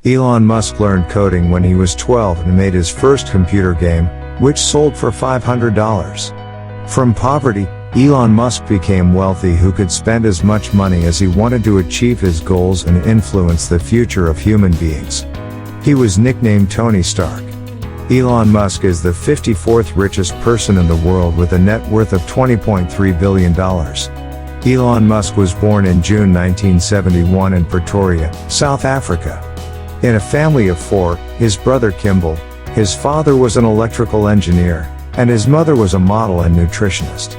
Elon Musk learned coding when he was 12 and made his first computer game, which sold for $500. From poverty, Elon Musk became wealthy who could spend as much money as he wanted to achieve his goals and influence the future of human beings. He was nicknamed Tony Stark. Elon Musk is the 54th richest person in the world with a net worth of $20.3 billion. Elon Musk was born in June 1971 in Pretoria, South Africa. In a family of four, his brother Kimball, his father was an electrical engineer, and his mother was a model and nutritionist.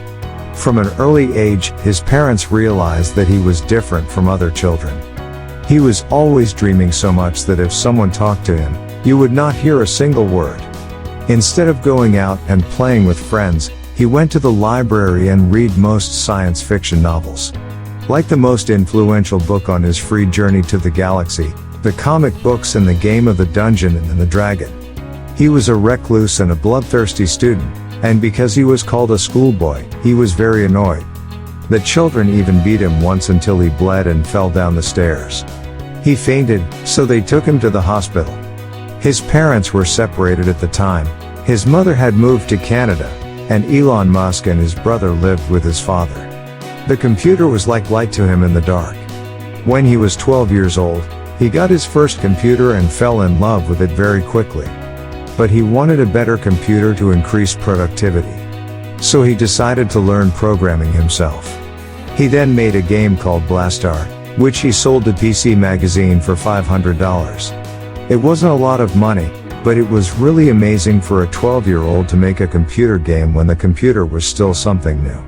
From an early age, his parents realized that he was different from other children. He was always dreaming so much that if someone talked to him, you would not hear a single word. Instead of going out and playing with friends, he went to the library and read most science fiction novels. Like the most influential book on his free journey to the galaxy, the comic books and the game of the Dungeon and the Dragon. He was a recluse and a bloodthirsty student, and because he was called a schoolboy, he was very annoyed. The children even beat him once until he bled and fell down the stairs. He fainted, so they took him to the hospital. His parents were separated at the time. His mother had moved to Canada, and Elon Musk and his brother lived with his father. The computer was like light to him in the dark. When he was 12 years old, he got his first computer and fell in love with it very quickly. But he wanted a better computer to increase productivity. So he decided to learn programming himself. He then made a game called Blastar, which he sold to PC Magazine for $500. It wasn't a lot of money, but it was really amazing for a 12-year-old to make a computer game when the computer was still something new.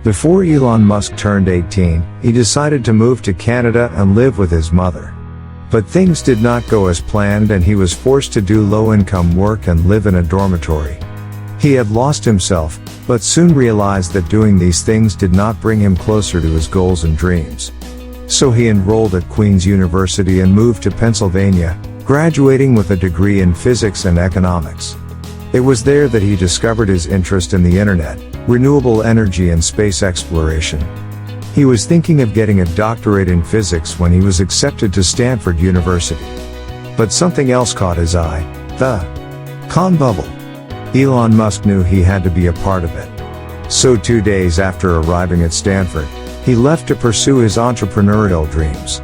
Before Elon Musk turned 18, he decided to move to Canada and live with his mother. But things did not go as planned and he was forced to do low-income work and live in a dormitory. He had lost himself, but soon realized that doing these things did not bring him closer to his goals and dreams. So he enrolled at Queen's University and moved to Pennsylvania, graduating with a degree in physics and economics. It was there that he discovered his interest in the internet, renewable energy and space exploration. He was thinking of getting a doctorate in physics when he was accepted to Stanford University. But something else caught his eye: the con bubble. Elon Musk knew he had to be a part of it. So 2 days after arriving at Stanford, he left to pursue his entrepreneurial dreams.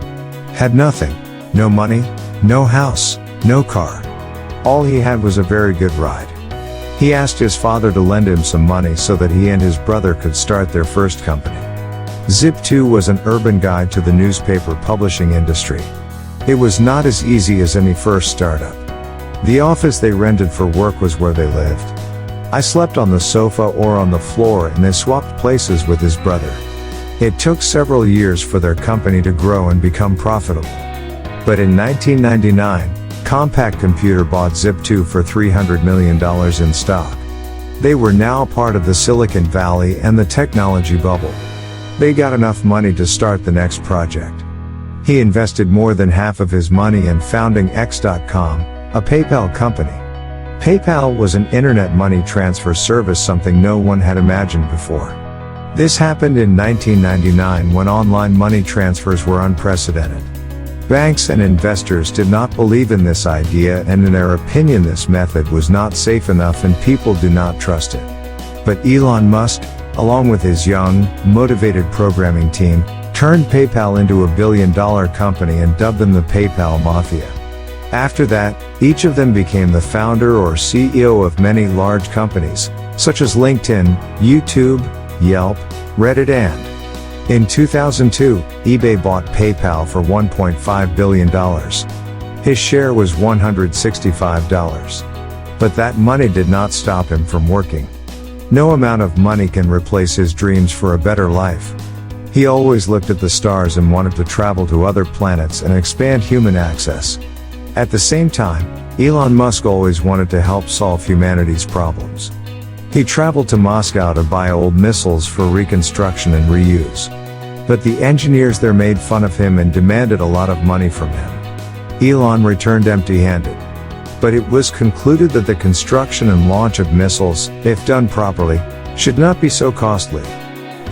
Had nothing. No money, no house, no car. All he had was a very good ride. He asked his father to lend him some money so that he and his brother could start their first company. Zip2 was an urban guide to the newspaper publishing industry. It was not as easy as any first startup. The office they rented for work was where they lived. I slept on the sofa or on the floor and they swapped places with his brother. It took several years for their company to grow and become profitable. But in 1999, Compaq Computer bought Zip2 for $300 million in stock. They were now part of the Silicon Valley and the technology bubble. They got enough money to start the next project. He invested more than half of his money in founding X.com, a PayPal company. PayPal was an internet money transfer service, something no one had imagined before. This happened in 1999 when online money transfers were unprecedented. Banks and investors did not believe in this idea, and in their opinion this method was not safe enough and people do not trust it. But Elon Musk, along with his young, motivated programming team, turned PayPal into $1 billion company and dubbed them the PayPal Mafia. After that, each of them became the founder or CEO of many large companies, such as LinkedIn, YouTube, Yelp, Reddit and, in 2002, eBay bought PayPal for $1.5 billion. His share was $165. But that money did not stop him from working. No amount of money can replace his dreams for a better life. He always looked at the stars and wanted to travel to other planets and expand human access. At the same time, Elon Musk always wanted to help solve humanity's problems. He traveled to Moscow to buy old missiles for reconstruction and reuse. But the engineers there made fun of him and demanded a lot of money from him. Elon returned empty-handed. But it was concluded that the construction and launch of missiles, if done properly, should not be so costly.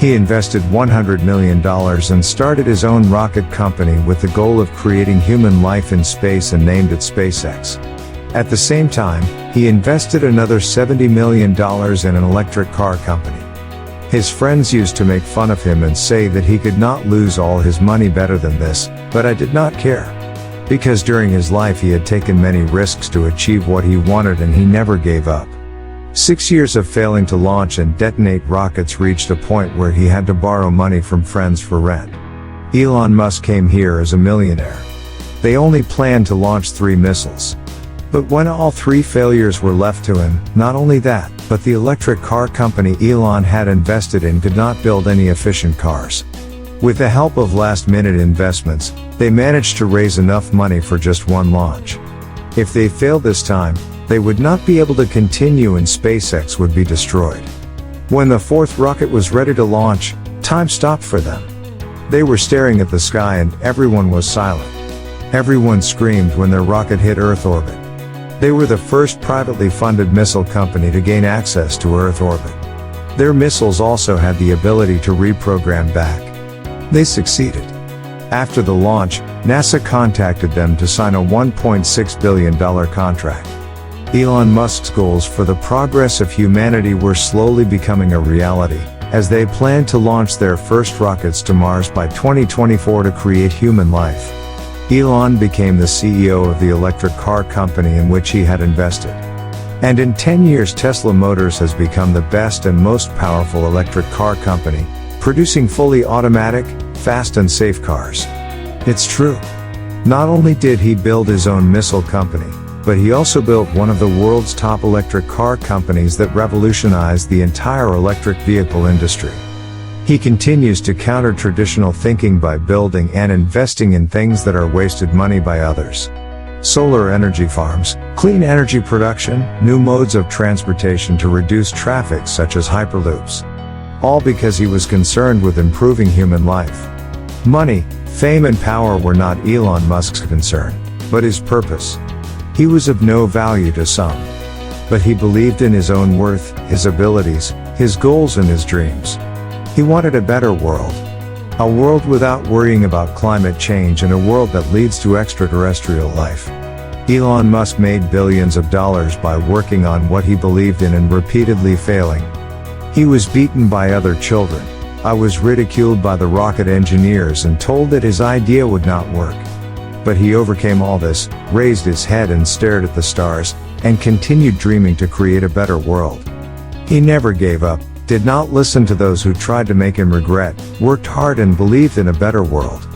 He invested $100 million and started his own rocket company with the goal of creating human life in space and named it SpaceX. At the same time, he invested another $70 million in an electric car company. His friends used to make fun of him and say that he could not lose all his money better than this, but I did not care. Because during his life he had taken many risks to achieve what he wanted and he never gave up. 6 years of failing to launch and detonate rockets reached a point where he had to borrow money from friends for rent. Elon Musk came here as a millionaire. They only planned to launch 3 missiles. But when all 3 failures were left to him, not only that, but the electric car company Elon had invested in could not build any efficient cars. With the help of last-minute investments, they managed to raise enough money for just 1 launch. If they failed this time, they would not be able to continue and SpaceX would be destroyed. When the 4th rocket was ready to launch, time stopped for them. They were staring at the sky and everyone was silent. Everyone screamed when their rocket hit Earth orbit. They were the first privately funded missile company to gain access to Earth orbit. Their missiles also had the ability to reprogram back. They succeeded. After the launch, NASA contacted them to sign a $1.6 billion contract. Elon Musk's goals for the progress of humanity were slowly becoming a reality, as they planned to launch their first rockets to Mars by 2024 to create human life. Elon became the CEO of the electric car company in which he had invested. And in 10 years Tesla Motors has become the best and most powerful electric car company, producing fully automatic, fast and safe cars. It's true. Not only did he build his own missile company, but he also built one of the world's top electric car companies that revolutionized the entire electric vehicle industry. He continues to counter traditional thinking by building and investing in things that are wasted money by others. Solar energy farms, clean energy production, new modes of transportation to reduce traffic such as hyperloops. All because he was concerned with improving human life. Money, fame and power were not Elon Musk's concern, but his purpose. He was of no value to some. But he believed in his own worth, his abilities, his goals and his dreams. He wanted a better world. A world without worrying about climate change and a world that leads to extraterrestrial life. Elon Musk made billions of dollars by working on what he believed in and repeatedly failing. He was beaten by other children. I was ridiculed by the rocket engineers and told that his idea would not work. But he overcame all this, raised his head and stared at the stars, and continued dreaming to create a better world. He never gave up, did not listen to those who tried to make him regret, worked hard and believed in a better world.